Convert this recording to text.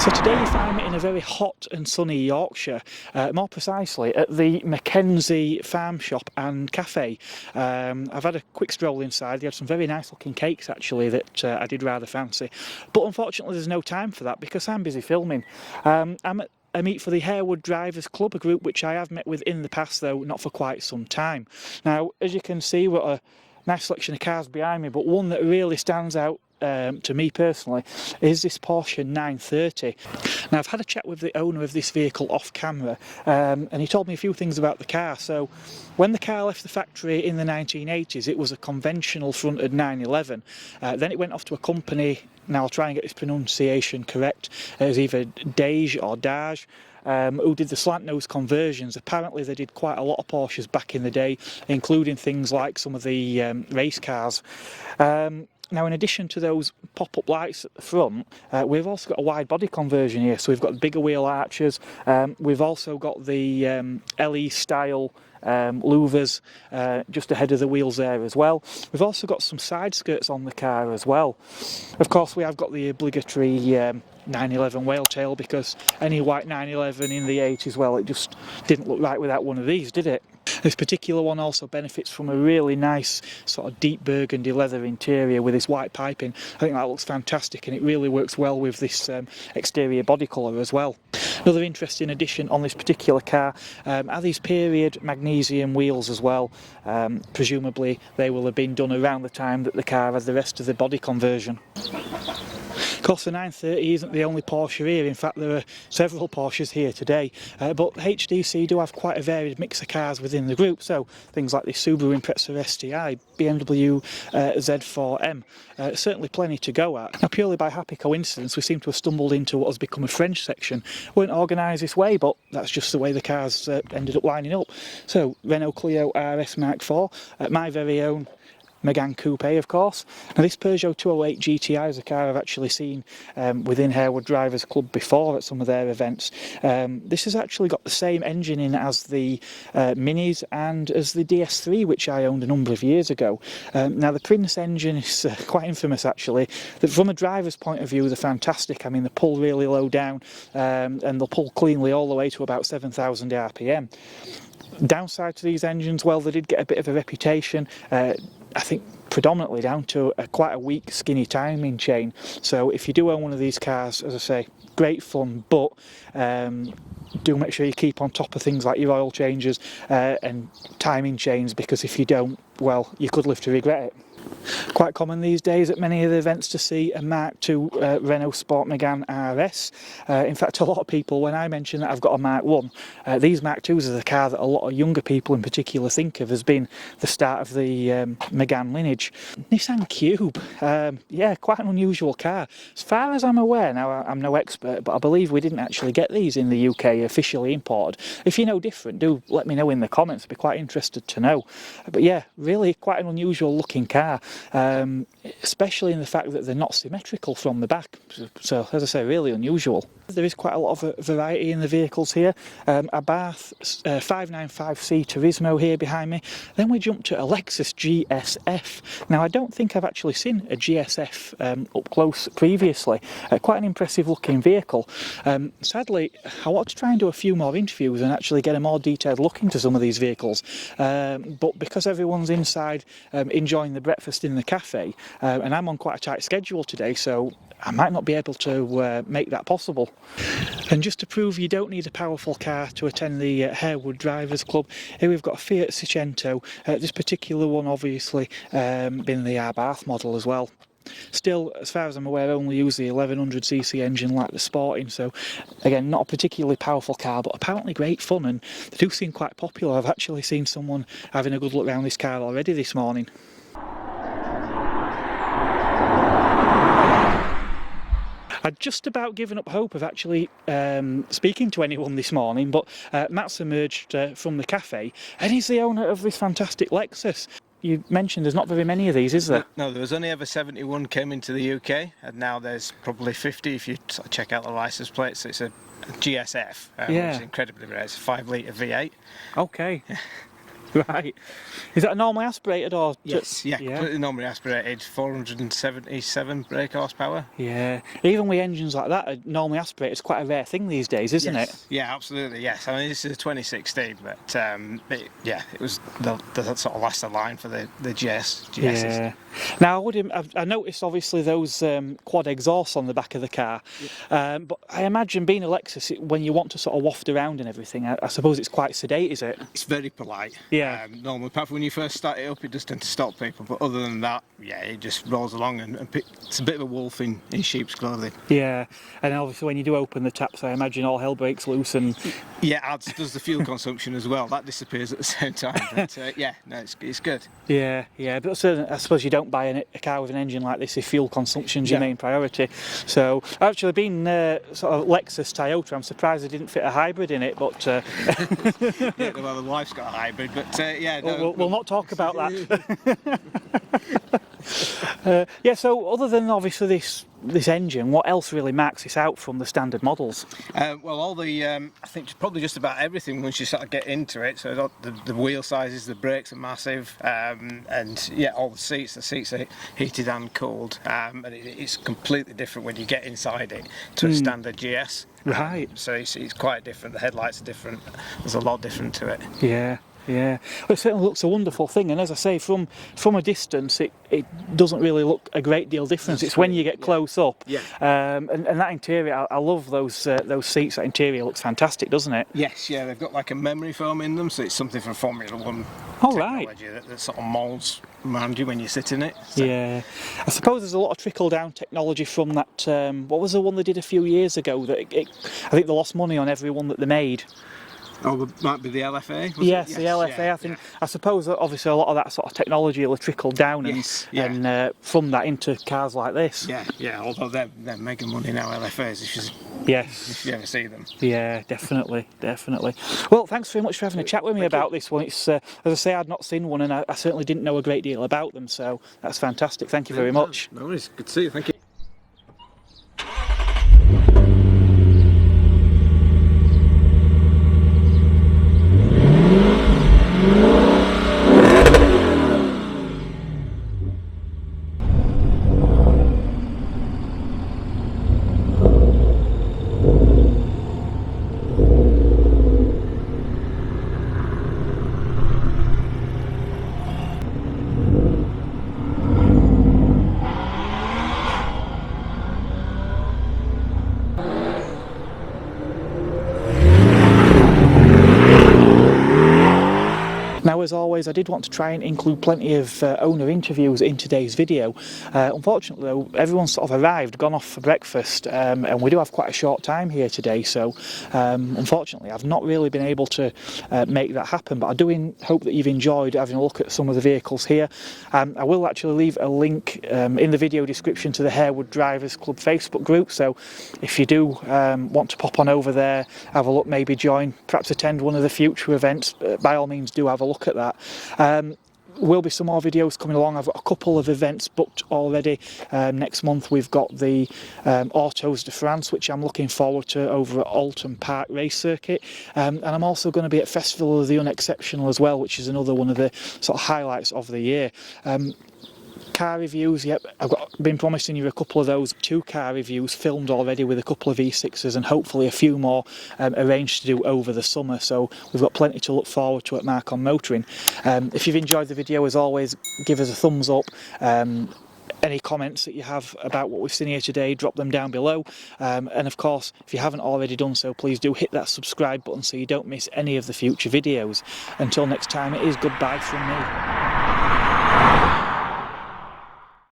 So today you find me in a very hot and sunny Yorkshire, more precisely at the Mackenzies Farm Shop and Cafe. I've had a quick stroll inside. They had some very nice looking cakes actually that I did rather fancy, but unfortunately there's no time for that because I'm busy filming. I'm at a meet for the Harewood Drivers Club, a group which I have met with in the past though not for quite some time. Now as you can see we've got a nice selection of cars behind me, but one that really stands out to me personally is this Porche 930. Now I've had a chat with the owner of this vehicle off camera and he told me a few things about the car. So when the car left the factory in the 1980s it was a conventional fronted 911, then it went off to a company, now I'll try and get this pronunciation correct, it was either Dage or Dage, who did the slant nose conversions. Apparently they did quite a lot of Porsches back in the day, including things like some of the race cars. Now in addition to those pop-up lights at the front, we've also got a wide body conversion here, so we've got bigger wheel arches, we've also got the LE style louvers just ahead of the wheels there as well. We've also got some side skirts on the car as well. Of course we have got the obligatory 911 whale tail, because any white 911 in the 80s, well, it just didn't look right without one of these, did it? This particular one also benefits from a really nice sort of deep burgundy leather interior with this white piping. I think that looks fantastic and it really works well with this exterior body colour as well. Another interesting addition on this particular car are these period magnesium wheels as well. Presumably they will have been done around the time that the car had the rest of the body conversion. Of course the 930 isn't the only Porsche here, in fact there are several Porsches here today, but HDC do have quite a varied mix of cars within the group, so things like the Subaru Impreza STI, BMW Z4M, certainly plenty to go at. Now purely by happy coincidence we seem to have stumbled into what has become a French section. Weren't organised this way, but that's just the way the cars ended up lining up. So Renault Clio RS Mark IV, my very own Megane Coupe of course. Now this Peugeot 208 GTI is a car I've actually seen within Harewood Drivers Club before at some of their events. This has actually got the same engine in as the Minis and as the DS3 which I owned a number of years ago. Now the Prince engine is quite infamous actually. From a driver's point of view they're fantastic. I mean they pull really low down and they'll pull cleanly all the way to about 7,000 RPM. Downside to these engines, well, they did get a bit of a reputation, I think predominantly down to quite a weak skinny timing chain. So if you do own one of these cars, as I say, great fun, but do make sure you keep on top of things like your oil changes and timing chains, because if you don't, well, you could live to regret it. Quite common these days at many of the events to see a Mark II Renault Sport Megane RS. In fact, a lot of people, when I mention that I've got a Mark I, these Mark IIs are the car that a lot of younger people in particular think of as being the start of the Megane lineage. Nissan Cube, yeah, quite an unusual car. As far as I'm aware, now I'm no expert, but I believe we didn't actually get these in the UK officially imported. If you know different, do let me know in the comments, I'd be quite interested to know. But yeah, really quite an unusual looking car. Especially in the fact that they're not symmetrical from the back, so as I say, really unusual. There is quite a lot of variety in the vehicles here. Abarth 595C Turismo here behind me. Then we jump to a Lexus GSF. Now I don't think I've actually seen a GSF up close previously. Quite an impressive looking vehicle. Sadly I want to try and do a few more interviews and actually get a more detailed look into some of these vehicles, but because everyone's inside enjoying the breakfast in the cafe, and I'm on quite a tight schedule today, so I might not be able to make that possible. And just to prove you don't need a powerful car to attend the Harewood Drivers Club, here we've got a Fiat Seicento, this particular one obviously being the Abarth model as well. Still, as far as I'm aware, only use the 1100cc engine like the Sporting, so again, not a particularly powerful car, but apparently great fun, and they do seem quite popular. I've actually seen someone having a good look around this car already this morning. I'd just about given up hope of actually speaking to anyone this morning, but Matt's emerged from the cafe and he's the owner of this fantastic Lexus. You mentioned there's not very many of these, is there? No, there was only ever 71 came into the UK, and now there's probably 50 if you sort of check out the license plates. It's a GSF, yeah, which is incredibly rare. It's a 5 litre V8. Okay. Right. Is that normally aspirated or? Yes, yeah, completely normally aspirated, 477 brake horsepower. Yeah. Even with engines like that, normally aspirated is quite a rare thing these days, isn't it? Yeah, absolutely, yes. I mean, this is a 2016, but it was the sort of last of line for the GSs. Yeah. Now, I noticed obviously those quad exhausts on the back of the car, but I imagine being a Lexus, when you want to sort of waft around and everything, I suppose it's quite sedate, is it? It's very polite. Yeah. Normally, apart from when you first start it up, it does tend to stop people, but other than that, yeah, it just rolls along and it's a bit of a wolf in sheep's clothing. Yeah, and obviously when you do open the taps, I imagine all hell breaks loose and... Yeah, does the fuel consumption as well. That disappears at the same time, but yeah, no, it's good. Yeah, but I suppose you don't buy a car with an engine like this if fuel consumption's your main priority. So, actually being sort of Lexus Toyota, I'm surprised they didn't fit a hybrid in it, but... Yeah, well, the wife's got a hybrid, but yeah... No, we'll not talk about that. Yeah, so other than obviously this engine, what else really marks this out from the standard models? Well, all the I think probably just about everything once you sort of get into it. So the wheel sizes, the brakes are massive, and yeah, all the seats are heated and cooled, and it's completely different when you get inside it to a standard GS. Right. So it's quite different. The headlights are different. There's a lot different to it. Yeah. Well, it certainly looks a wonderful thing, and as I say, from a distance, it doesn't really look a great deal different. It's when you get close up. Yeah. And that interior, I love those seats. That interior looks fantastic, doesn't it? Yes, yeah, they've got like a memory foam in them, so it's something for Formula One technology that sort of moulds around you when you sit in it. So. Yeah, I suppose there's a lot of trickle down technology from that. What was the one they did a few years ago? That I think they lost money on every one that they made. Oh, it might be the LFA? Yes, the LFA. I suppose that obviously a lot of that sort of technology will trickle down and from that into cars like this. Yeah. Although they're making money now, LFAs. If you ever see them. Yeah, definitely. Well, thanks very much for having a chat with me about this one. It's as I say, I'd not seen one, and I certainly didn't know a great deal about them. So that's fantastic. Thank you very much. No worries. Good to see you. Thank you. Now, as always, I did want to try and include plenty of owner interviews in today's video. Unfortunately, though, everyone's sort of arrived, gone off for breakfast, and we do have quite a short time here today, so unfortunately I've not really been able to make that happen, but I do hope that you've enjoyed having a look at some of the vehicles here. I will actually leave a link in the video description to the Harewood Drivers Club Facebook group, so if you do want to pop on over there, have a look, maybe join, perhaps attend one of the future events, by all means do have a look at that. Will be some more videos coming along. I've got a couple of events booked already. Next month we've got the Autos de France, which I'm looking forward to over at Alton Park Race Circuit, and I'm also going to be at Festival of the Unexceptional as well, which is another one of the sort of highlights of the year. Car reviews, yep, I've been promising you a couple of those 2 car reviews filmed already with a couple of V6s, and hopefully a few more arranged to do over the summer, so we've got plenty to look forward to at Mark on Motoring. If you've enjoyed the video, as always, give us a thumbs up. Any comments that you have about what we've seen here today, drop them down below, and of course, if you haven't already done so, please do hit that subscribe button so you don't miss any of the future videos. Until next time, it is goodbye from me.